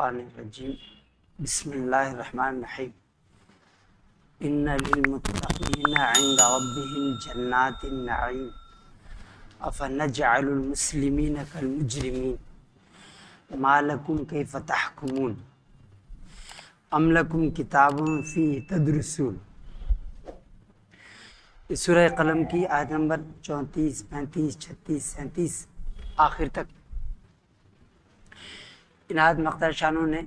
الشیطان الرجیم بسم اللہ الرحمن الرحیم ان للمتقین عند ربهم جنات النعیم افنجعل المسلمین کالمجرمین ما لکم کیف تحکمون ام لکم کتاب فیہ تدرسون۔ اس سورہ قلم کی آیت نمبر 34، 35، 36، 37 آخر تک ان آیت مقدار شانوں نے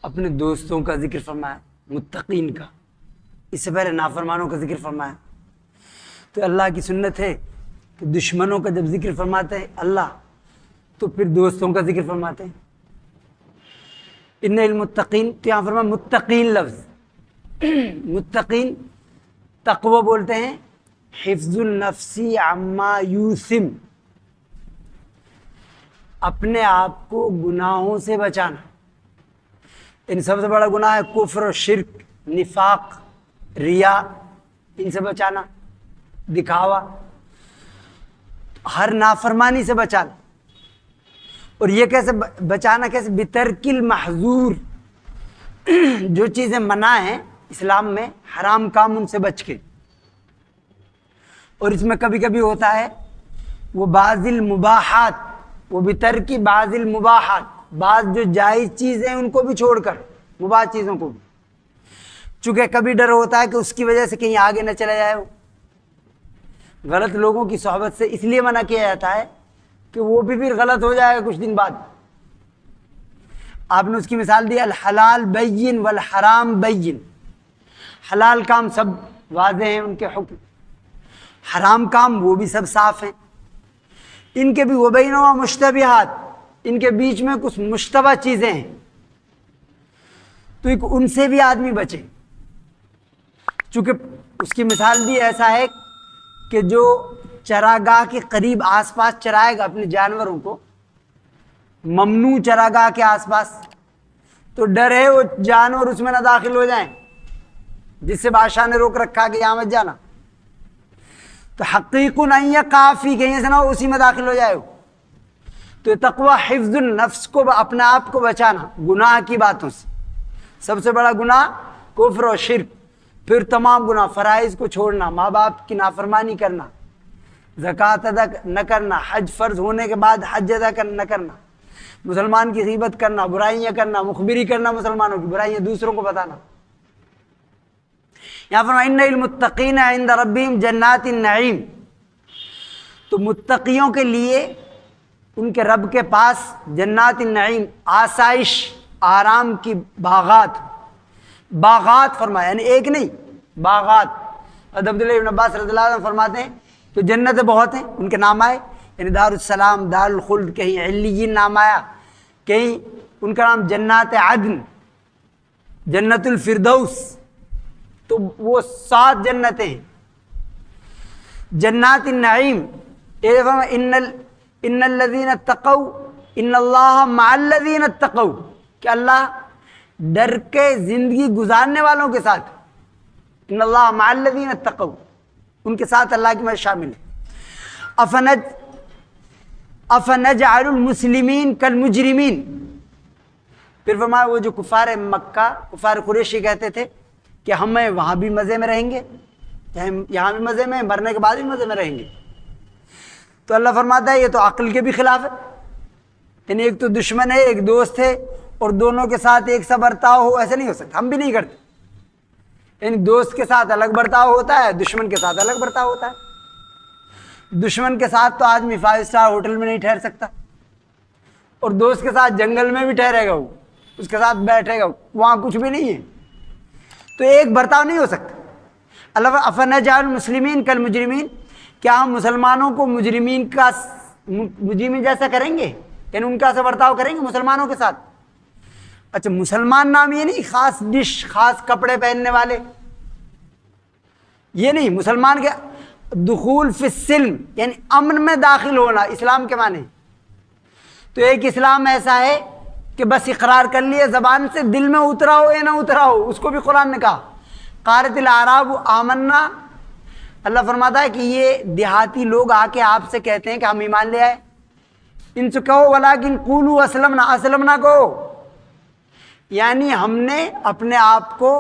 اپنے دوستوں کا ذکر فرمایا، متقین کا، اس سے پہلے نافرمانوں کا ذکر فرمایا۔ تو اللہ کی سنت ہے کہ دشمنوں کا جب ذکر فرماتے ہیں اللہ تو پھر دوستوں کا ذکر فرماتے ہیں۔ ان المتقین، تو یہاں فرمایا متقین لفظ، متقین تقوی بولتے ہیں، حفظ النفسی عما یوسم، اپنے آپ کو گناہوں سے بچانا۔ ان سب سے بڑا گناہ ہے کفر و شرک، نفاق، ریا، ان سے بچانا، دکھاوا، ہر نافرمانی سے بچانا۔ اور یہ کیسے بچانا؟ کیسے؟ بترک المحظور، جو چیزیں منع ہیں اسلام میں، حرام کام، ان سے بچ کے۔ اور اس میں کبھی کبھی ہوتا ہے وہ بعض المباحات، وہ بترکی بعض المباحات، بعض جو جائز چیزیں ان کو بھی چھوڑ کر، مباح چیزوں کو بھی، چونکہ کبھی ڈر ہوتا ہے کہ اس کی وجہ سے کہیں آگے نہ چلا جائے، وہ غلط لوگوں کی صحبت سے اس لیے منع کیا جاتا ہے کہ وہ بھی پھر غلط ہو جائے گا کچھ دن بعد۔ آپ نے اس کی مثال دی، الحلال بین والحرام بین، حلال کام سب واضح ہیں ان کے حکم، حرام کام وہ بھی سب صاف ہیں، ان کے بھی وبینہما مشتبہات، ان کے بیچ میں کچھ مشتبہ چیزیں ہیں، تو ان سے بھی آدمی بچے۔ چونکہ اس کی مثال بھی ایسا ہے کہ جو چراگاہ کے قریب آس پاس چرائے گا اپنے جانوروں کو، ممنوع چراگاہ کے آس پاس، تو ڈر ہے وہ جانور اس میں نہ داخل ہو جائیں، جس سے بادشاہ نے روک رکھا کہ یہاں مت جانا، تو حقیق ان یقع فی، کہیں سے نہ ہو اسی میں داخل ہو جائے ہو۔ تو تقوی حفظ النفس کو، اپنے آپ کو بچانا گناہ کی باتوں سے۔ سب سے بڑا گناہ کفر و شرک، پھر تمام گناہ، فرائض کو چھوڑنا، ماں باپ کی نافرمانی کرنا، زکوٰۃ ادا نہ کرنا، حج فرض ہونے کے بعد حج ادا نہ کرنا، مسلمان کی غیبت کرنا، برائیاں کرنا، مخبری کرنا مسلمانوں کی برائیاں دوسروں کو بتانا۔ یہاں فرمایا ان للمتقین عند ربهم جنات النعیم، تو متقیوں کے لیے ان کے رب کے پاس جنات النعیم، آسائش، آرام کی باغات، باغات فرمایا، یعنی ایک نہیں، باغات۔ حضرت عبداللہ ابن عباس رضی اللہ عنہ فرماتے ہیں کہ جنتیں بہت ہیں، ان کے نام آئے، یعنی دار السلام، دار الخلد، کہیں علیین نام آیا، کہیں ان کا نام جنات عدن، جنت الفردوس، تو وہ 7 جنتیں ہیں۔ جنات النعیم، ان الذین اتقوا ان اللہ مع الذین اتقوا، کہ اللہ ڈر کے زندگی گزارنے والوں کے ساتھ، ان اللہ مع الذین اتقوا، ان کے ساتھ اللہ کی مدد شامل ہے۔ افنجعل المسلمین کالمجرمین، پھر فرمایا وہ جو کفار مکہ، کفار قریشی کہتے تھے کہ ہمیں وہاں بھی مزے میں رہیں گے، یہاں بھی مزے میں، مرنے کے بعد بھی مزے میں رہیں گے، تو اللہ فرماتا ہے یہ تو عقل کے بھی خلاف ہے، یعنی ایک تو دشمن ہے، ایک دوست ہے، اور دونوں کے ساتھ ایک سا برتاؤ ہو، ایسے نہیں ہو سکتا، ہم بھی نہیں کرتے، یعنی دوست کے ساتھ الگ برتاؤ ہوتا ہے، دشمن کے ساتھ الگ برتاؤ ہوتا ہے۔ دشمن کے ساتھ تو آدمی 5 اسٹار ہوٹل میں نہیں ٹھہر سکتا، اور دوست کے ساتھ جنگل میں بھی ٹھہرے گا، وہ اس کے ساتھ بیٹھے گا، وہاں کچھ بھی نہیں ہے، تو ایک برتاؤ نہیں ہو سکتا۔ اللہ افنجعل المسلمین کالمجرمین، کیا ہم مسلمانوں کو مجرمین جیسا کریں گے، یعنی ان کا ایسا برتاؤ کریں گے مسلمانوں کے ساتھ؟ اچھا، مسلمان نام یہ نہیں خاص ڈش، خاص کپڑے پہننے والے، یہ نہیں، مسلمان کے دخول فی السلم، یعنی امن میں داخل ہونا، اسلام کے معنی۔ تو ایک اسلام ایسا ہے کہ بس اقرار کر لیے زبان سے، دل میں اترا ہو یا نہ اترا ہو، اس کو بھی قرآن نے کہا قالت الاعراب آمنا۔ اللہ فرماتا ہے کہ یہ دیہاتی لوگ آ کے آپ سے کہتے ہیں کہ ہم ایمان لے آئے، ان سے کہو ولیکن قولوا اسلمنا، اسلمنا کہو، یعنی ہم نے اپنے آپ کو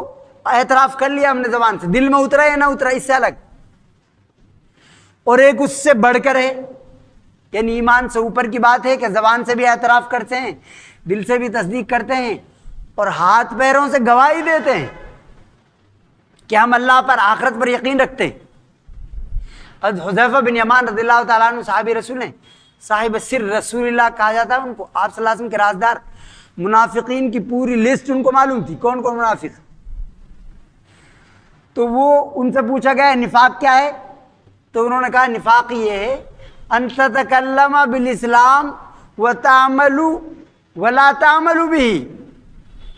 اعتراف کر لیا، ہم نے زبان سے، دل میں اترا یا نہ اترا اس سے الگ۔ اور ایک اس سے بڑھ کر ہے، یعنی ایمان سے اوپر کی بات ہے کہ زبان سے بھی اعتراف کرتے ہیں، دل سے بھی تصدیق کرتے ہیں، اور ہاتھ پیروں سے گواہی دیتے ہیں کہ ہم اللہ پر، آخرت پر یقین رکھتے ہیں۔ حضرت حذیفہ بن یمان رضی اللہ تعالیٰ عنہ صحابی رسول ہیں، صاحب سر رسول اللہ کہا جاتا ہے ان کو، آپ صلی اللہ علیہ وسلم کے رازدار۔ منافقین کی پوری لسٹ ان کو معلوم تھی، کون کون منافق۔ تو وہ ان سے پوچھا گیا نفاق کیا ہے، تو انہوں نے کہا نفاق یہ ہے ان تتکلم بالاسلام وتعمل ولا تعمل به،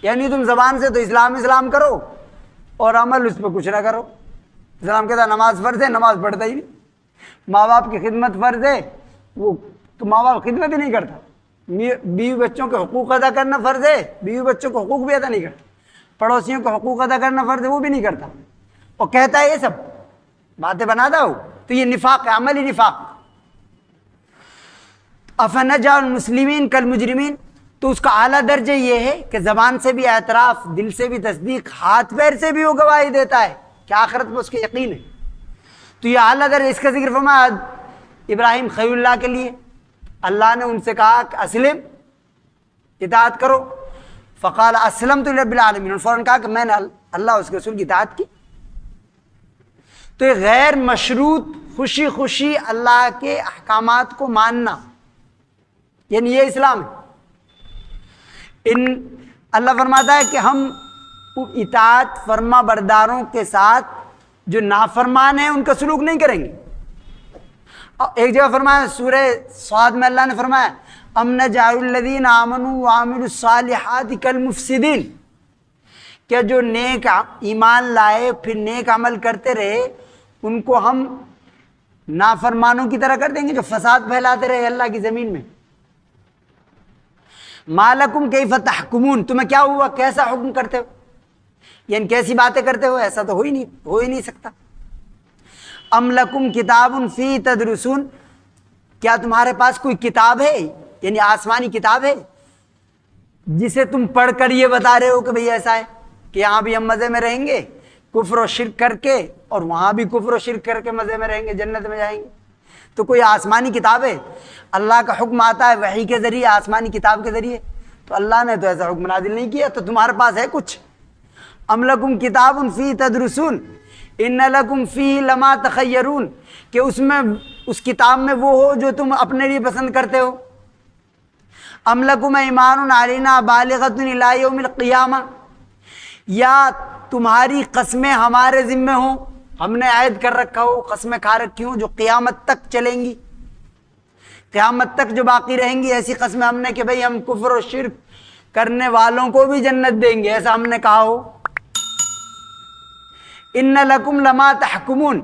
یعنی تم زبان سے تو اسلام کرو اور عمل اس پہ کچھ نہ کرو۔ اسلام کہتا ہے نماز فرض ہے، نماز پڑھتا ہی نہیں، ماں باپ کی خدمت فرض ہے، وہ تو ماں باپ خدمت ہی نہیں کرتا، بیوی بچوں کے حقوق ادا کرنا فرض ہے، بیوی بچوں کو حقوق بھی ادا نہیں کرتا، پڑوسیوں کو حقوق ادا کرنا فرض ہے، وہ بھی نہیں کرتا، اور کہتا ہے یہ سب باتیں بناتا ہو، تو یہ نفاق ہے، عملی نفاق۔ افنجعل المسلمین کالمجرمین، تو اس کا اعلیٰ درجہ یہ ہے کہ زبان سے بھی اعتراف، دل سے بھی تصدیق، ہاتھ پیر سے بھی وہ گواہی دیتا ہے کہ آخرت میں اس کے یقین ہے، تو یہ اعلیٰ درجہ۔ اس کا ذکر فرمایا ابراہیم خلیل اللہ کے لیے، اللہ نے ان سے کہا کہ اسلم، اطاعت کرو، فقال اسلمت لرب العالمین، اور فوراً کہا کہ میں نے اللہ اس کے رسول کی اطاعت کی۔ تو یہ غیر مشروط خوشی خوشی اللہ کے احکامات کو ماننا، یعنی یہ اسلام ہے۔ اللہ فرماتا ہے کہ ہم اطاعت فرما برداروں کے ساتھ جو نافرمان ہیں ان کا سلوک نہیں کریں گے۔ ایک جگہ فرمایا سورہ صاد میں اللہ نے فرمایا ام نجعل الذین آمنوا وعملوا الصالحات کالمفسدین، کہ جو نیک ایمان لائے پھر نیک عمل کرتے رہے ان کو ہم نافرمانوں کی طرح کر دیں گے جو فساد پھیلاتے رہے اللہ کی زمین میں۔ ما لکم کیف تحکمون، تمہیں کیا ہوا، کیسا حکم کرتے ہو، یعنی کیسی باتیں کرتے ہو، ایسا تو ہو ہی نہیں سکتا۔ ام لکم کتاب فی تدرسون، کیا تمہارے پاس کوئی کتاب ہے، یعنی آسمانی کتاب ہے جسے تم پڑھ کر یہ بتا رہے ہو کہ بھئی ایسا ہے کہ یہاں بھی ہم مزے میں رہیں گے کفر و شرک کر کے، اور وہاں بھی کفر و شرک کر کے مزے میں رہیں گے، جنت میں جائیں گے۔ تو کوئی آسمانی کتاب ہے، اللہ کا حکم آتا ہے وحی کے ذریعے، آسمانی کتاب کے ذریعے، تو اللہ نے تو ایسا حکم نازل نہیں کیا، تو تمہارے پاس ہے کچھ؟ ام لکم کتاب فی تدرسون ان لکم فیہ لما تخیرون، کہ اس میں، اس کتاب میں وہ ہو جو تم اپنے لیے پسند کرتے ہو۔ ام لکم ایمان علینا بالغۃ الی یوم القیامہ، یا تمہاری قسمیں ہمارے ذمہ ہوں، ہم نے عہد کر رکھا ہو، قسمیں کھا رکھی ہوں جو قیامت تک چلیں گی، قیامت تک جو باقی رہیں گی، ایسی قسمیں ہم نے کہ بھئی ہم کفر و شرک کرنے والوں کو بھی جنت دیں گے، ایسا ہم نے کہا ہو۔ ان لکم لما تحکمون،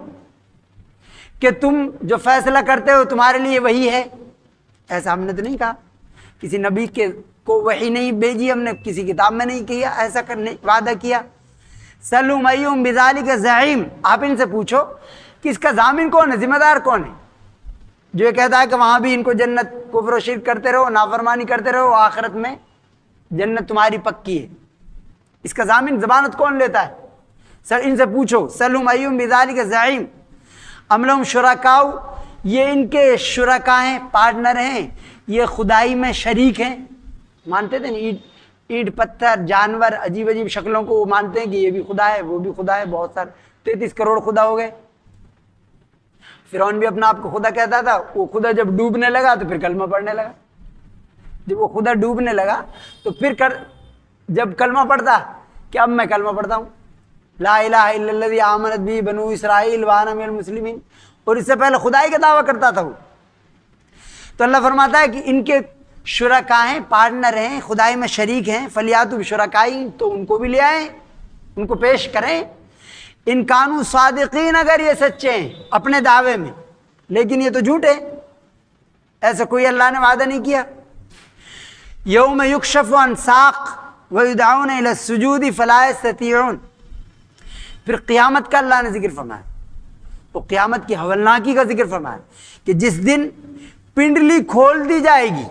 کہ تم جو فیصلہ کرتے ہو تمہارے لیے وہی ہے، ایسا ہم نے تو نہیں کہا، کسی نبی کے کو وحی نہیں بھیجی ہم نے، کسی کتاب میں نہیں کیا، ایسا کرنے وعدہ کیا۔ سلوا ایہم بذالک زعیم، آپ ان سے پوچھو کہ اس کا ضامن کون ہے، ذمہ دار کون ہے، جو یہ کہتا ہے کہ وہاں بھی ان کو جنت، کفر و شرک کرتے رہو، نافرمانی کرتے رہو، آخرت میں جنت تمہاری پکی ہے، اس کا ضامن، ضمانت کون لیتا ہے؟ سر ان سے پوچھو، سلوا ایہم بذالک زعیم ام لہم شرکاء، یہ ان کے شرکا ہیں، پارٹنر ہیں، یہ خدائی میں شریک ہیں، مانتے تھے نا، اینٹ پتھر جانور عجیب عجیب شکلوں کو وہ مانتے ہیں کہ یہ بھی خدا ہے وہ بھی خدا ہے، بہت سارے 33 کروڑ خدا ہو گئے۔ فرعون بھی اپنا آپ کو خدا کہتا تھا، وہ خدا جب ڈوبنے لگا تو پھر کلمہ پڑھنے لگا، جب وہ خدا ڈوبنے لگا تو پھر جب کلمہ پڑھتا کہ اب میں کلمہ پڑھتا ہوں، لا الہ الا الذی آمنت بہ بنو اسرائیل وانا من المسلمین، اور اس سے پہلے خدائی کا دعویٰ کرتا تھا وہ۔ تو اللہ فرماتا ہے کہ ان کے شرکا ہیں، پارٹنر ہیں، خدائی میں شریک ہیں، فلیاتوا بشرکائہم، تو ان کو بھی لے آئیں، ان کو پیش کریں، ان کانوا صادقین، اگر یہ سچے ہیں اپنے دعوے میں، لیکن یہ تو جھوٹے، ایسا کوئی اللہ نے وعدہ نہیں کیا۔ یوم یکشف عن ساق ویدعون الی السجود فلا یستطیعون، پھر قیامت کا اللہ نے ذکر فرمایا، تو قیامت کی ہولناکی کا ذکر فرمایا کہ جس دن پنڈلی کھول دی جائے گی.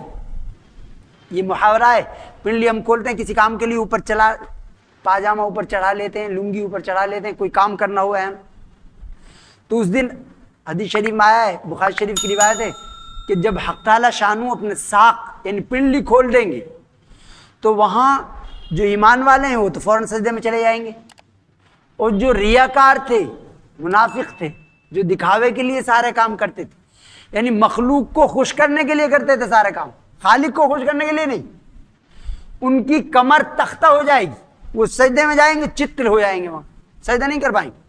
یہ محاورہ ہے. پنڈلی ہم کھولتے ہیں کسی کام کے لیے، اوپر چلا پاجامہ اوپر چڑھا لیتے ہیں، لنگی اوپر چڑھا لیتے ہیں، کوئی کام کرنا ہوا ہے تو اس دن حدیث شریف میں آیا ہے، بخاری شریف کی روایت ہے کہ جب حق تعالی شانو اپنے ساق یعنی پنڈلی کھول دیں گے تو وہاں جو ایمان والے ہیں وہ تو فوراً سجدے میں چلے جائیں گے، اور جو ریاکار تھے، منافق تھے، جو دکھاوے کے لیے سارے کام کرتے تھے، یعنی مخلوق کو خوش کرنے کے لیے کرتے تھے سارے کام، خالق کو خوش کرنے کے لیے نہیں، ان کی کمر تختہ ہو جائے گی، وہ سجدے میں جائیں گے چتل ہو جائیں گے، وہاں سجدہ نہیں کر پائیں گے.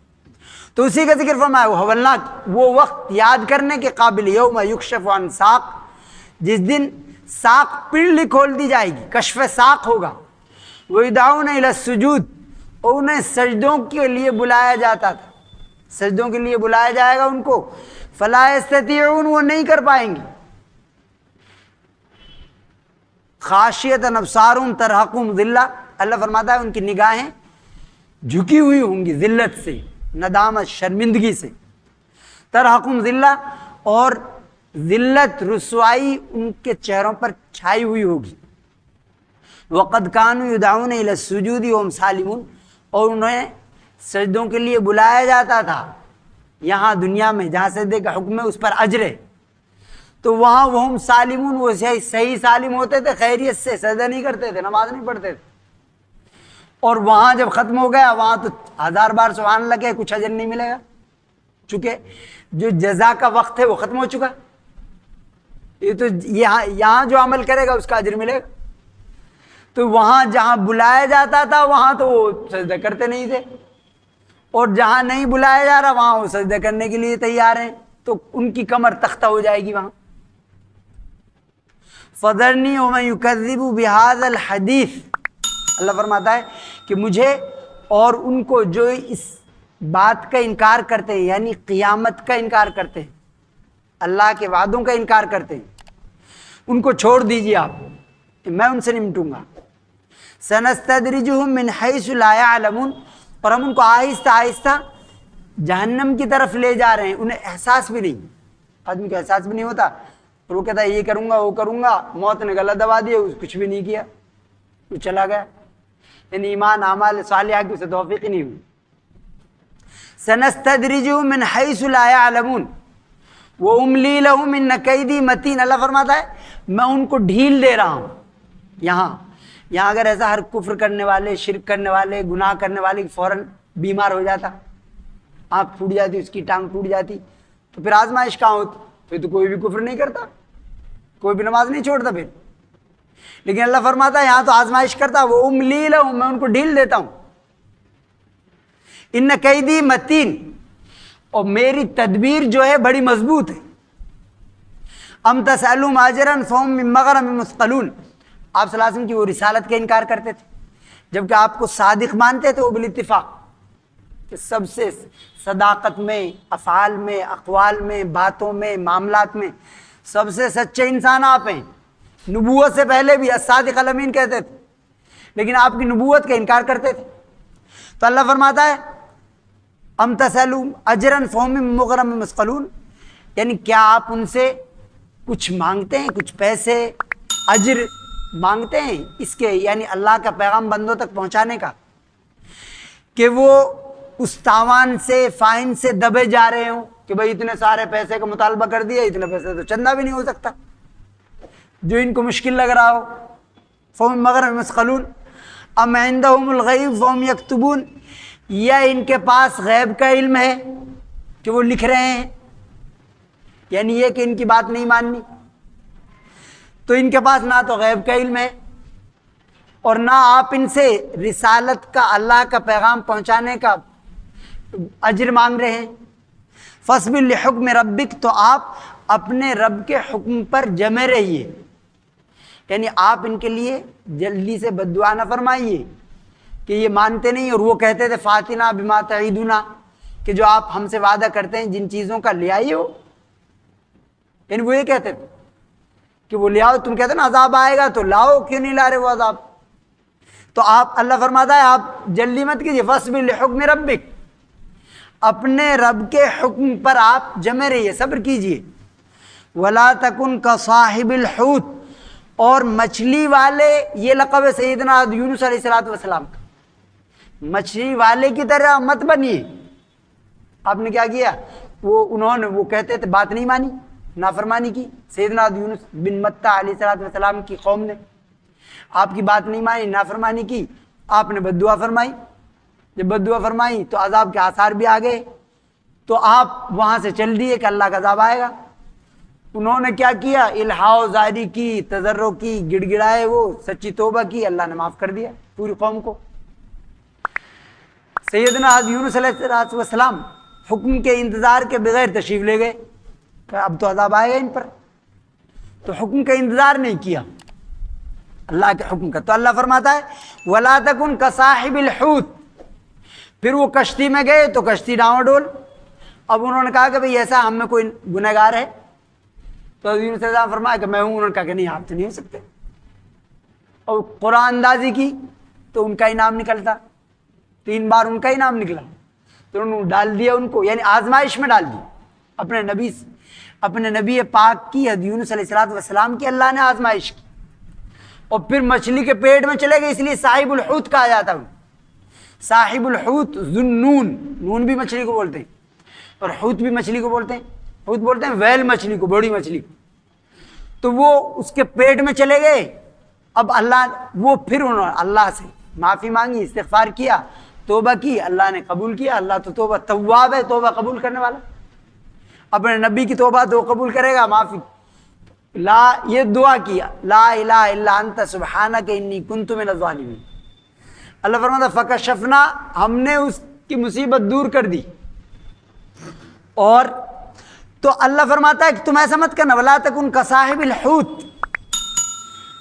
تو اسی کا ذکر فرمایا وہ ہولناک، وہ وقت یاد کرنے کے قابل، یوم یکشف عن ساق، جس دن ساق پنڈلی کھول دی جائے گی، کشف ساق ہوگا. وَيُدْعَوْنَ إِلَى السُّجُودِ، اور انہیں سجدوں کے لیے بلایا جاتا تھا، سجدوں کے لیے بلایا جائے گا ان کو. فَلَا يَسْتَطِيعُونَ، وہ نہیں کر پائیں گے. خاشعۃ ابصارہم ترہقہم ذلہ، اللہ فرماتا ہے ان کی نگاہیں جھکی ہوئی ہوں گی ذلت سے، ندامت، شرمندگی سے. ترہقہم ذلہ، اور ذلت، رسوائی ان کے چہروں پر چھائی ہوئی ہوگی. وَقَدْ كَانُوا يُدْعَوْنَ إِلَى السُّجُودِ وَهُمْ سَالِمُونَ، اور انہیں سجدوں کے لیے بلایا جاتا تھا یہاں دنیا میں، جہاں سجدے کا حکم ہے اس پر اجر ہے، تو وہاں وہم سالمون، وہ صحیح سالم ہوتے تھے، خیریت سے، سجدہ نہیں کرتے تھے، نماز نہیں پڑھتے تھے. اور وہاں جب ختم ہو گیا وہاں تو 1000 بار سبحان اللہ کہ کچھ اجر نہیں ملے گا، چونکہ جو جزا کا وقت ہے وہ ختم ہو چکا. یہ تو یہاں جو عمل کرے گا اس کا اجر ملے گا. تو وہاں جہاں بلایا جاتا تھا وہاں تو وہ سجدہ کرتے نہیں تھے، اور جہاں نہیں بلایا جا رہا وہاں وہ سجدہ کرنے کے لیے تیار ہیں، تو ان کی کمر تختہ ہو جائے گی وہاں. فَذَرْنِي وَمَن يُكَذِّبُ بِهَذَا الْحَدِيثِ، اللہ فرماتا ہے کہ مجھے اور ان کو جو اس بات کا انکار کرتے ہیں، یعنی قیامت کا انکار کرتے ہیں، اللہ کے وعدوں کا انکار کرتے ہیں، ان کو چھوڑ دیجیے آپ، میں ان سے نمٹوں گا. سَنَسْتَدْرِجُهُم مِّنْ حَيْثُ لَا يَعْلَمُونَ، اور ہم ان کو آہستہ آہستہ جہنم کی طرف لے جا رہے ہیں، انہیں احساس بھی نہیں، آدمی کو احساس بھی نہیں ہوتا، اور وہ کہتا ہے یہ کروں گا وہ کروں گا، موت نے گلا دبا دیا، کچھ بھی نہیں کیا، وہ چلا گیا. یعنی ایمان اعمال صالحہ کی اسے توفیق ہی نہیں ہوئی. سَنَسْتَدْرِجُهُم مِّنْ حَيْثُ لَا يَعْلَمُونَ وَأُمْلِي لَهُمْ إِنَّ كَيْدِي مَتِينٌ، اللہ فرماتا ہے میں ان کو ڈھیل دے رہا ہوں. یہاں اگر ایسا ہر کفر کرنے والے، شرک کرنے والے، گناہ کرنے والے فوراً بیمار ہو جاتا، آنکھ پھوٹ جاتی، اس کی ٹانگ ٹوٹ جاتی، تو پھر آزمائش کہاں ہوتی؟ پھر تو کوئی بھی کفر نہیں کرتا، کوئی بھی نماز نہیں چھوڑتا پھر. لیکن اللہ فرماتا ہے یہاں تو آزمائش کرتا، وہ املی لہم، میں ان کو ڈھیل دیتا ہوں. ان کیدی متین، اور میری تدبیر جو ہے بڑی مضبوط ہے. ام تسألهم اجرا فهم من مغرم مثقلون، آپ صلی اللہ علیہ وسلم کی وہ رسالت کا انکار کرتے تھے، جبکہ آپ کو صادق مانتے تھے وہ بالاتفاق کہ سب سے صداقت میں، افعال میں، اقوال میں، باتوں میں، معاملات میں سب سے سچے انسان آپ ہیں. نبوت سے پہلے بھی الصادق الامین کہتے تھے، لیکن آپ کی نبوت کا انکار کرتے تھے. تو اللہ فرماتا ہے ام تسألهم اجرا فهم من مغرم مثقلون، یعنی کیا آپ ان سے کچھ مانگتے ہیں، کچھ پیسے، اجر مانگتے ہیں اس کے، یعنی اللہ کا پیغام بندوں تک پہنچانے کا، کہ وہ اس تاوان سے، فائن سے دبے جا رہے ہوں کہ بھئی اتنے سارے پیسے کا مطالبہ کر دیا، اتنے پیسے تو چندہ بھی نہیں ہو سکتا، جو ان کو مشکل لگ رہا ہو. فهم مغرم مثقلون ام عندهم الغیب فهم یکتبون، یا ان کے پاس غیب کا علم ہے کہ وہ لکھ رہے ہیں، یعنی یہ کہ ان کی بات نہیں ماننی. تو ان کے پاس نہ تو غیب کا علم ہے اور نہ آپ ان سے رسالت کا، اللہ کا پیغام پہنچانے کا اجر مانگ رہے ہیں. فاصبر لحکم ربک، تو آپ اپنے رب کے حکم پر جمے رہیے، یعنی آپ ان کے لیے جلدی سے بد دعا نہ فرمائیے کہ یہ مانتے نہیں. اور وہ کہتے تھے فاتنا بما تعیدنا، کہ جو آپ ہم سے وعدہ کرتے ہیں جن چیزوں کا لے آئیے ہو، یعنی وہ یہ کہتے تھے کہ وہ لے آؤ، تم کہتے نا عذاب آئے گا تو لاؤ، کیوں نہیں لا رہے وہ عذاب؟ تو آپ، اللہ فرماتا ہے آپ جلدی مت کیجیے. فاصبر لحکم ربک، اپنے رب کے حکم پر آپ جمے رہیے، صبر کیجیے. ولا تکن کصاحب الحوت، اور مچھلی والے، یہ لقب ہے سیدنا یونس علیہ السلام کا، مچھلی والے کی طرح مت بنیے۔ آپ نے کیا کیا؟ وہ کہتے تھے، بات نہیں مانی، نافرمانی کی سیدنا یونس بن متہ علیہ السلام کی قوم نے، آپ کی بات نہیں مانی، نافرمانی کی، آپ نے بد دعا فرمائی۔ جب بد دعا فرمائی تو عذاب کے آثار بھی آ گئے، تو آپ وہاں سے چل دیے کہ اللہ کا عذاب آئے گا۔ انہوں نے کیا کیا؟ الحاح و زاری کی، تضرع کی، گڑ گڑائے، وہ سچی توبہ کی، اللہ نے معاف کر دیا پوری قوم کو۔ سیدنا یونس علیہ السلام حکم کے انتظار کے بغیر تشریف لے گئے کہ اب تو عذاب آئے گا ان پر، تو حکم کا انتظار نہیں کیا اللہ کے حکم کا، تو اللہ فرماتا ہے وَلَا تَكُنْ كَصَاحِبِ الْحُوتِ۔ پھر وہ کشتی میں گئے تو کشتی ڈاواں ڈول۔ اب انہوں نے کہا کہ بھئی ایسا ہم میں کوئی گنہگار ہے؟ تو یونس علیہ السلام فرمایا کہ میں ہوں۔ انہوں نے کہا کہ نہیں، آپ تو نہیں ہو سکتے۔ اور قرآن اندازی کی تو ان کا ہی نام نکلتا، 3 بار ان کا ہی نام نکلا، تو انہوں نے ڈال دیا ان کو، یعنی آزمائش میں ڈال دی اپنے نبی پاک کی، یونس علیہ السلام کی اللہ نے آزمائش کی، اور پھر مچھلی کے پیٹ میں چلے گئے، اس لیے صاحب الحوت کہا جاتا ہے۔ صاحب الحوت، ذُنُّون، نون بھی مچھلی کو بولتے ہیں اور حوت بھی مچھلی کو بولتے ہیں، حوت بولتے ہیں ویل مچھلی کو، بڑی مچھلی کو۔ تو وہ اس کے پیٹ میں چلے گئے۔ اب پھر انہوں نے اللہ سے معافی مانگی، استغفار کیا، توبہ کی، اللہ نے قبول کیا۔ اللہ تو توبہ تواب ہے، توبہ قبول کرنے والا، اپنے نبی کی توبہ تو قبول کرے گا، معافی۔ یہ دعا کیا، لا الہ الا انت سبحانک انی کنت من الظالمین۔ اللہ فرماتا فکشفنا، ہم نے اس کی مصیبت دور کر دی۔ اور تو اللہ فرماتا ہے کہ تم ایسا مت کرنا، ولا تکن کصاحب الحوت،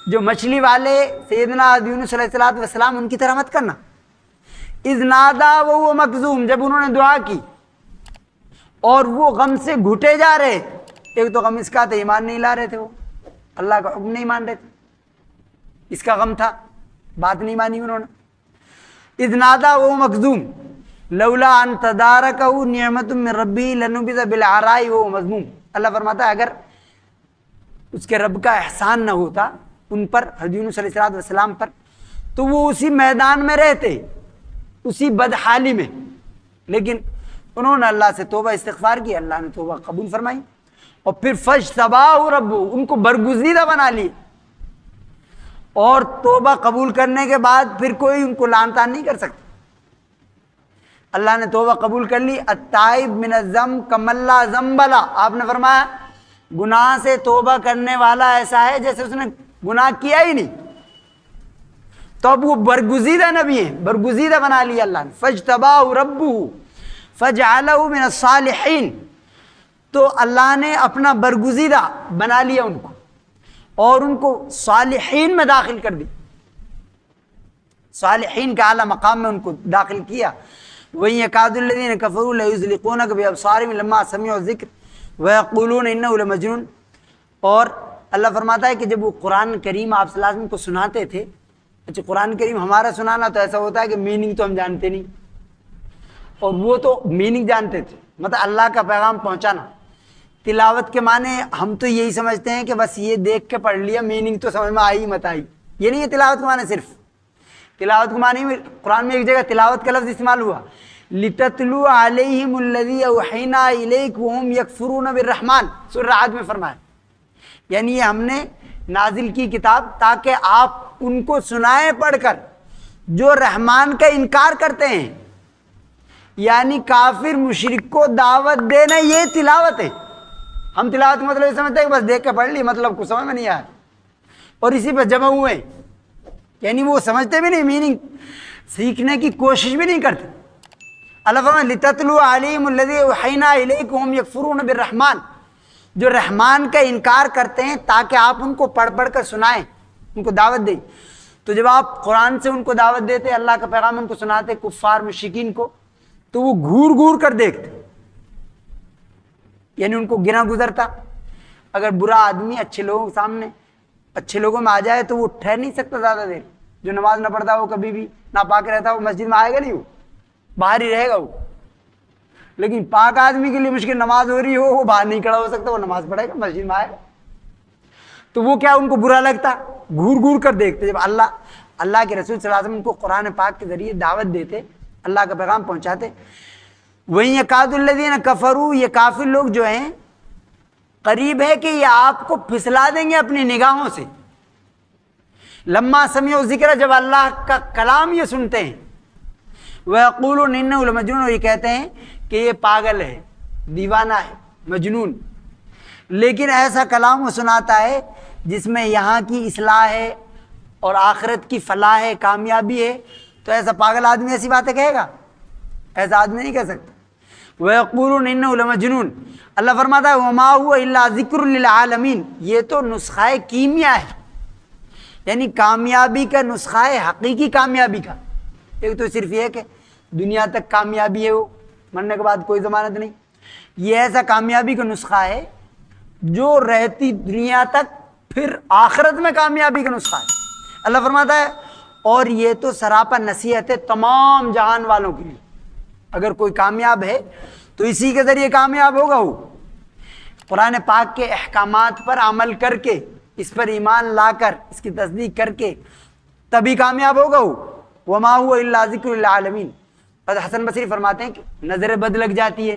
جو مچھلی والے سیدنا یونس علیہ السلام ان کی طرح مت کرنا۔ اذ نادا وهو مکظوم، جب انہوں نے دعا کی اور وہ غم سے گھٹے جا رہے، ایک تو غم اس کا تھا، ایمان نہیں لا رہے تھے، وہ اللہ کا حکم نہیں مان رہے تھے، اس کا غم تھا، بات نہیں مانی انہوں نے۔ اذ نادا وهو مکظوم لولا ان تدارکہ نعمت من ربی لنبذ بالعراء وهو مذموم۔ اللہ فرماتا ہے اگر اس کے رب کا احسان نہ ہوتا ان پر، یونس علیہ السلام پر، تو وہ اسی میدان میں رہتے، اسی بدحالی میں، لیکن انہوں نے اللہ سے توبہ استغفار کی، اللہ نے توبہ قبول فرمائی، اور پھر فاجتباہ ربہ، ان کو برگزیدہ بنا لی، اور توبہ قبول کرنے کے بعد پھر کوئی ان کو لعن طعن نہیں کر سکتا۔ اللہ نے توبہ قبول کر لی۔ التائب من الذنب کمن لا ذنب لہ، آپ نے فرمایا گناہ سے توبہ کرنے والا ایسا ہے جیسے اس نے گناہ کیا ہی نہیں، تو اب وہ برگزیدہ نبی ہیں، برگزیدہ بنا لیا اللہ نے۔ فاجتباہ ربہ فجعلہ من الصالحین، تو اللہ نے اپنا برگزیدہ بنا لیا ان کو، اور ان کو صالحین میں داخل کر دی، صالحین کے اعلیٰ مقام میں ان کو داخل کیا۔ وَإِن يَكَادُ الَّذِينَ كَفَرُوا لَيُزْلِقُونَكَ بِأَبْصَارِهِمْ لَمَّا سَمِعُوا الذِّكْرَ وَيَقُولُونَ إِنَّهُ لَمَجْنُونٌ۔ اور اللہ فرماتا ہے کہ جب وہ قرآن کریم آپ صلی اللہ علیہ وسلم کو سناتے تھے، اچھا قرآن کریم ہمارا سنانا تو ایسا ہوتا ہے کہ میننگ تو ہم جانتے نہیں، اور وہ تو میننگ جانتے تھے، مطلب اللہ کا پیغام پہنچانا۔ تلاوت کے معنی ہم تو یہی سمجھتے ہیں کہ بس یہ دیکھ کے پڑھ لیا، میننگ تو سمجھ میں آئی مت آئی، یہ نہیں ہے تلاوت کے معنی۔ صرف تلاوت کے معنی میں قرآن میں ایک جگہ تلاوت کا لفظ استعمال ہوا، لِتَتْلُوَ عَلَيْهِمُ الَّذِي أَوْحَيْنَا إِلَيْكَ وَهُمْ يَكْفُرُونَ بِالرَّحْمَٰنِ، سورہ رعد میں فرمایا، یعنی یہ ہم نے نازل کی کتاب تاکہ آپ ان کو سنائیں پڑھ کر جو رحمان کا انکار کرتے ہیں، یعنی کافر مشرک کو دعوت دینا، یہ تلاوت ہے۔ ہم تلاوت کا مطلب یہ سمجھتے ہیں کہ بس دیکھ کے پڑھ لی، مطلب کو سمجھ میں نہیں آیا، اور اسی پہ جمع ہوئے، یعنی وہ سمجھتے بھی نہیں، میننگ سیکھنے کی کوشش بھی نہیں کرتے۔ اللہ فرماتا ہے لِتَتْلُوَ عَلَيْهِمُ الَّذِي أَوْحَيْنَا إِلَيْكَ وَهُمْ يَكْفُرُونَ بِالرَّحْمَٰنِ، جو رحمان کا انکار کرتے ہیں تاکہ آپ ان کو پڑھ پڑھ کر سنائیں، ان کو دعوت دیں۔ تو جب آپ قرآن سے ان کو دعوت دیتے، اللہ کا پیغام ان کو سناتے، کفار مشرکین کو، تو وہ گھور گھور کر دیکھتے، یعنی ان کو گنا گزرتا۔ اگر برا آدمی اچھے لوگوں کے سامنے، اچھے لوگوں میں آ جائے تو وہ ٹھہر نہیں سکتا زیادہ دیر، جو نماز نہ پڑھتا وہ کبھی بھی ناپاک رہتا، وہ مسجد میں آئے گا نہیں، وہ باہر ہی رہے گا وہ۔ لیکن پاک آدمی کے لیے مشکل نماز ہو رہی ہو، وہ باہر نہیں کھڑا ہو سکتا، وہ نماز پڑھے گا، مسجد میں آئے گا، تو وہ کیا ان کو برا لگتا، گھور گھور کر دیکھتے. جب اللہ کے رسول صلی اللہ علیہ وسلم کو قرآن پاک کے ذریعے دعوت دیتے، اللہ کا پیغام پہنچاتے. وہیں یکاد الذین کفروا، یہ کافر لوگ جو ہیں قریب ہے کہ یہ آپ کو پھسلا دیں گے اپنی نگاہوں سے. لما سمعوا ذکر، جب اللہ کا کلام یہ سنتے ہیں، وَيَقُولُونَ إِنَّهُ لَمَجْنُونٌ، اور یہ کہتے ہیں کہ یہ پاگل ہے، دیوانہ ہے، مجنون. لیکن ایسا کلام وہ سناتا ہے جس میں یہاں کی اصلاح ہے اور آخرت کی فلاح ہے، کامیابی ہے. تو ایسا پاگل آدمی ایسی باتیں کہے گا؟ ایسا آدمی نہیں کہہ سکتا. وَيَقُولُونَ إِنَّهُ لَمَجْنُونٌ، اللہ فرماتا ہے وَمَا هُوَ إِلَّا ذِكْرٌ لِلْعَالَمِينَ، یہ تو نسخہ کیمیا ہے، یعنی کامیابی کا نسخہ ہے، حقیقی کامیابی کا. ایک تو صرف یہ ہے کہ دنیا تک کامیابی ہے، وہ مرنے کے بعد کوئی ضمانت نہیں. یہ ایسا کامیابی کا نسخہ ہے جو رہتی دنیا تک، پھر آخرت میں کامیابی کا نسخہ ہے. اللہ فرماتا ہے اور یہ تو سراپا نصیحت ہے تمام جہان والوں کے لیے. اگر کوئی کامیاب ہے تو اسی کے ذریعے کامیاب ہوگا. وہ قرآن پاک کے احکامات پر عمل کر کے، اس پر ایمان لا کر، اس کی تصدیق کر کے تبھی کامیاب ہوگا. وہ وما هو الا ذکر للعالمین. حسن بصری فرماتے ہیں کہ نظر بد لگ جاتی ہے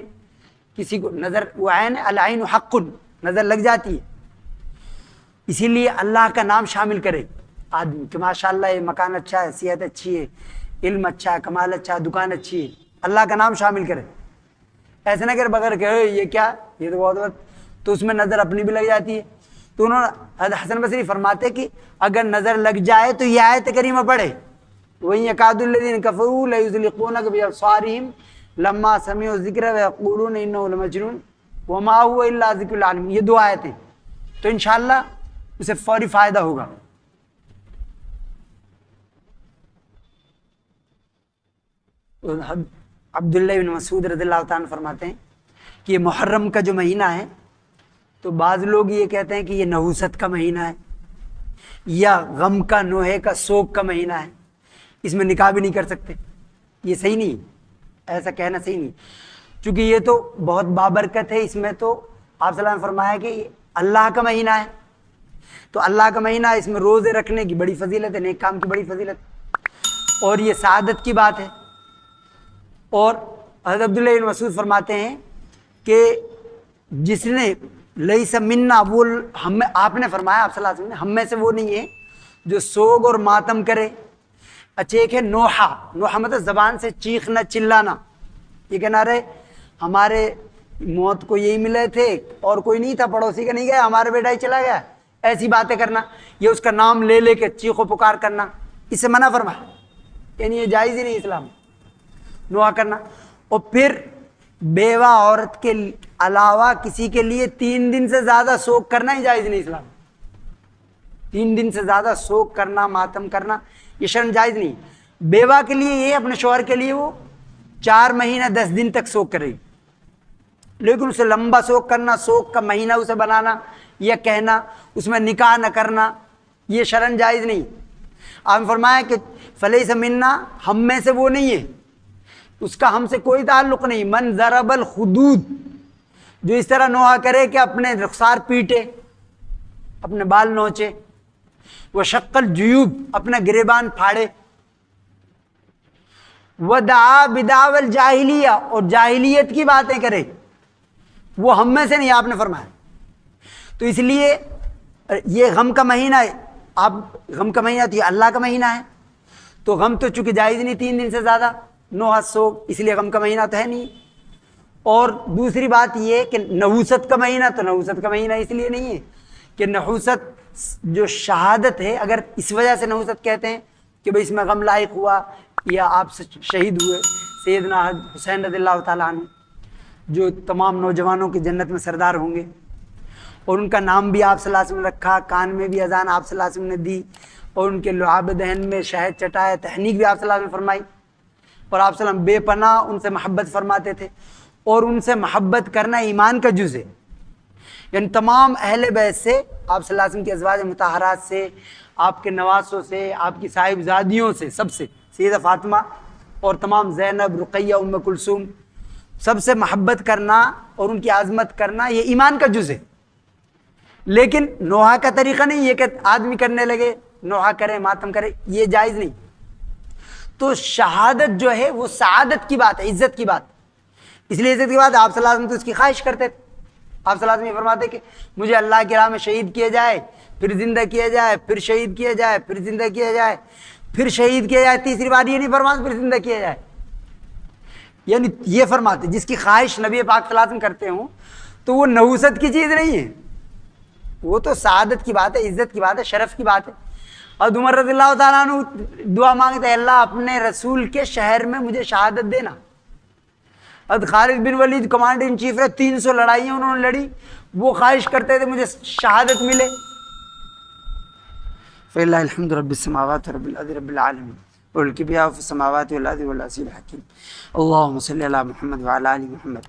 کسی کو، نظر وہ عین، العین حق، نظر لگ جاتی ہے. اسی لیے اللہ کا نام شامل کرے آدمی کہ ماشاءاللہ یہ مکان اچھا ہے، صحت اچھی ہے، علم اچھا ہے، کمال اچھا ہے، دکان اچھی ہے. اللہ کا نام شامل کرے، ایسے نہ کرے بغیر کہ یہ کیا، یہ تو بہت تو اس میں نظر اپنی بھی لگ جاتی ہے. تو انہوں نے حسن بصری فرماتے کہ اگر نظر لگ جائے تو یہ آیت کریمہ پڑھے وَإِن يَكَادُ الَّذِينَ كَفَرُوا لَيُزْلِقُونَكَ بِأَبْصَارِهِمْ لَمَّا سَمِعُوا الذِّكْرَ وَيَقُولُونَ إِنَّهُ لَمَجْنُونٌ وَمَا هُوَ إِلَّا ذِكْرٌ لِلْعَالَمِينَ. یہ دو آیتیں تو انشاءاللہ اسے فوری فائدہ ہوگا. عبداللہ بن مسعود رضی اللہ تعالیٰ عنہ فرماتے ہیں کہ یہ محرم کا جو مہینہ ہے، تو بعض لوگ یہ کہتے ہیں کہ یہ نحوست کا مہینہ ہے یا غم کا، نوحے کا، سوگ کا مہینہ ہے، اس میں نکاح بھی نہیں کر سکتے. یہ صحیح نہیں، ایسا کہنا صحیح نہیں، چونکہ یہ تو بہت بابرکت ہے. اس میں تو آپ صلی اللہ علیہ وسلم نے فرمایا کہ اللہ کا مہینہ ہے، تو اللہ کا مہینہ، اس میں روزے رکھنے کی بڑی فضیلت ہے، نیک کام کی بڑی فضیلت، اور یہ سعادت کی بات ہے. اور حضرت عبداللہ بن مسعود فرماتے ہیں کہ جس نے لیس منا، وہ ہم، آپ نے فرمایا، آپ صلی اللہ علیہ وسلم نے، ہم میں سے وہ نہیں ہے جو سوگ اور ماتم کرے. اچھا ایک ہے نوحہ، نوحہ مطلب زبان سے چیخنا، چلانا، یہ کہنا رہے ہمارے موت کو یہی ملے تھے اور کوئی نہیں تھا، پڑوسی کا نہیں گیا، ہمارا بیٹا ہی چلا گیا، ایسی باتیں کرنا، یہ اس کا نام لے لے کے چیخ و پکار کرنا، اس سے منع فرمایا، یعنی یہ جائز ہی نہیں اسلام نوحہ کرنا. اور پھر بیوہ عورت کے علاوہ کسی کے لیے 3 دن سے زیادہ سوگ کرنا ہی جائز نہیں اسلام. 3 دن سے زیادہ سوگ کرنا، ماتم کرنا، یہ شرم جائز نہیں. بیوہ کے لیے یہ، اپنے شوہر کے لیے وہ 4 مہینہ 10 دن تک سوگ کرے گی، لیکن اسے لمبا سوگ کرنا، سوگ کا مہینہ اسے بنانا یا کہنا، اس میں نکاح نہ کرنا، یہ شرم جائز نہیں. آپ نے فرمایا کہ فلیس منا، ہم میں سے وہ نہیں ہے، اس کا ہم سے کوئی تعلق نہیں. من ضرب الخدود، جو اس طرح نوحہ کرے کہ اپنے رخسار پیٹے، اپنے بال نوچے، وہ شق الجیوب، اپنا گریبان پھاڑے، ودعا بدعوى الجاہلیہ، اور جاہلیت کی باتیں کرے، وہ ہم میں سے نہیں، آپ نے فرمایا. تو اس لیے یہ غم کا مہینہ ہے، آپ غم کا مہینہ تو یہ اللہ کا مہینہ ہے، تو غم تو چونکہ جائز نہیں 3 دن سے زیادہ نوحہ سوگ، اس لیے غم کا مہینہ تو ہے نہیں. اور دوسری بات یہ کہ نحوست کا مہینہ، تو نحوست کا مہینہ اس لیے نہیں ہے کہ نحوست جو شہادت ہے، اگر اس وجہ سے نحوست کہتے ہیں کہ بھئی اس میں غم لاحق ہوا یا آپ سے شہید ہوئے سیدنا حسین رضی اللہ تعالیٰ عنہ، جو تمام نوجوانوں کی جنت میں سردار ہوں گے، اور ان کا نام بھی آپ صلی اللہ علیہ وسلم نے رکھا، کان میں بھی اذان آپ صلی اللہ علیہ وسلم نے دی، اور ان کے لعاب دہن میں شہد چٹایا، تحنیک بھی آپ صلی اللہ علیہ وسلم نے فرمائی، اور آپ صلی اللہ علیہ وسلم بے پناہ ان سے محبت فرماتے تھے. اور ان سے محبت کرنا ایمان کا جز ہے، یعنی تمام اہل بیت سے، آپ صلی اللہ علیہ وسلم کی ازواج مطہرات سے، آپ کے نواسوں سے، آپ کی صاحبزادیوں سے، سب سے، سیدہ فاطمہ اور تمام زینب، رقیہ، ام کلثوم، سب سے محبت کرنا اور ان کی عظمت کرنا یہ ایمان کا جز ہے، لیکن نوحہ کا طریقہ نہیں یہ کہ آدمی کرنے لگے نوحہ کرے ماتم کرے، یہ جائز نہیں۔ تو شہادت جو ہے وہ سعادت کی بات ہے، عزت کی بات، اس لیے عزت کی بات آپ صلی اللہ علیہ وسلم تو اس کی خواہش کرتے تھے۔ آپ صلی اللہ علیہ وسلم یہ فرماتے کہ مجھے اللہ کی راہ میں شہید کیا جائے، پھر زندہ کیا جائے، پھر شہید کیا جائے، پھر زندہ کیا جائے، پھر شہید کیا جائے، تیسری بار یہ نہیں فرماتے پھر زندہ کیا جائے، یعنی یہ فرماتے جس کی خواہش نبی پاک صلی اللہ علیہ وسلم کرتے ہوں تو وہ نحوست کی چیز نہیں ہے، وہ تو سعادت کی بات ہے، عزت کی بات ہے، شرف کی بات ہے۔ اور عمر رضی اللہ تعالیٰ عنہ دعا مانگتے اللہ اپنے رسول کے شہر میں مجھے شہادت دینا۔ اور خالد بن ولید کمانڈر ان چیف ہے، 300 لڑائیاں انہوں نے لڑی، وہ خواہش کرتے تھے مجھے شہادت ملے۔ فَلِلَّهِ الْحَمْدُ رَبِّ السَّمَاوَاتِ وَرَبِّ الْأَرْضِ رَبِّ الْعَالَمِينَ وَالْكِبْرِيَاءُ فِي السَّمَاوَاتِ وَالْأَرْضِ وَالْعَزِيزُ الْحَكِيمُ اللهم صل على محمد وعلى آل محمد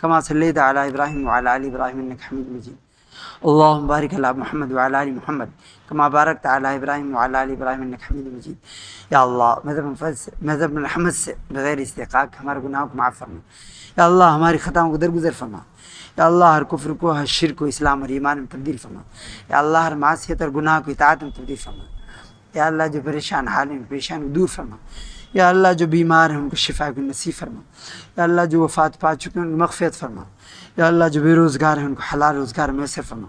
كما صليت على إبراهيم وعلى آل إبراهيم إنك حميد مجيد اللهم بارك على محمد وعلى آل محمد كما باركت على إبراهيم وعلى آل إبراهيم إنك حميد مجيد۔ یا اللہ مذہب الحمد سے بغیر استحقاق ہمارے گناہوں کو معاف فرما، یا اللہ ہماری خطاؤں کو درگزر فرما، یا اللہ ہر کفر کو، ہر شرک کو اسلام اور ایمان میں تبدیل فرما، یا اللہ ہر معصیت اور گناہ کو اطاعت میں تبدیل فرما، یا اللہ جو پریشان حال ہیں پریشان کو دور فرما، یا اللہ جو بیمار ہیں ان کو شفا کو نصیب فرما، یا اللہ جو وفات پا چکے ہیں ان کو مغفرت فرما، یا اللہ جو بے روزگار ہیں ان کو حلال روزگار میسر فرما،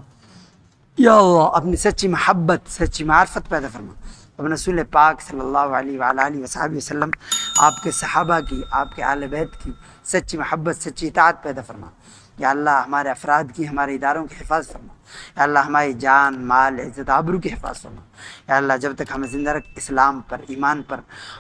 یا اللہ اپنی سچی محبت سچی معرفت پیدا فرما، اپنے رسول پاک صلی اللہ علیہ وعلى آلہ وصحبہ وسلم آپ کے صحابہ کی، آپ کے اہل بیت کی سچی محبت سچی اطاعت پیدا فرما، یا اللہ ہمارے افراد کی، ہمارے اداروں کی حفاظت فرما، یا اللہ ہماری جان مال عزت آبرو کی حفاظت فرما، یا اللہ جب تک ہمیں زندہ رکھ اسلام پر ایمان پر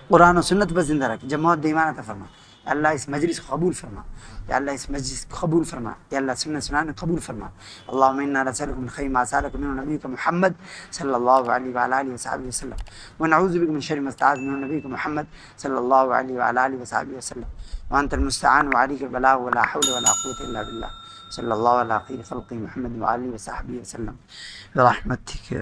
قرآن و سنت پر زندہ رکھ، جب موت دے ایمان عطا فرما، یا اللہ اس مجلس کو قبول فرما، یا اللہ اس مجلس کو قبول فرما، یا اللہ سنت سنانے قبول فرما۔ اللہم انا نسألک من خیر ما سألک منہ نبیک محمد صلی اللہ علیہ وعلى آلہ وصحبہ وسلم، ونعوذ بک من شر ما استعاذ منہ نبیک محمد صلی اللہ علیہ وعلى آلہ وصحبہ وسلم، وانت المستعان وعلیک البلاغ ولا حول ولا قوة الا باللہ، صلی اللہ علیہ خیر خلق محمد وعلى آلہ وصحبہ وسلم برحمتک۔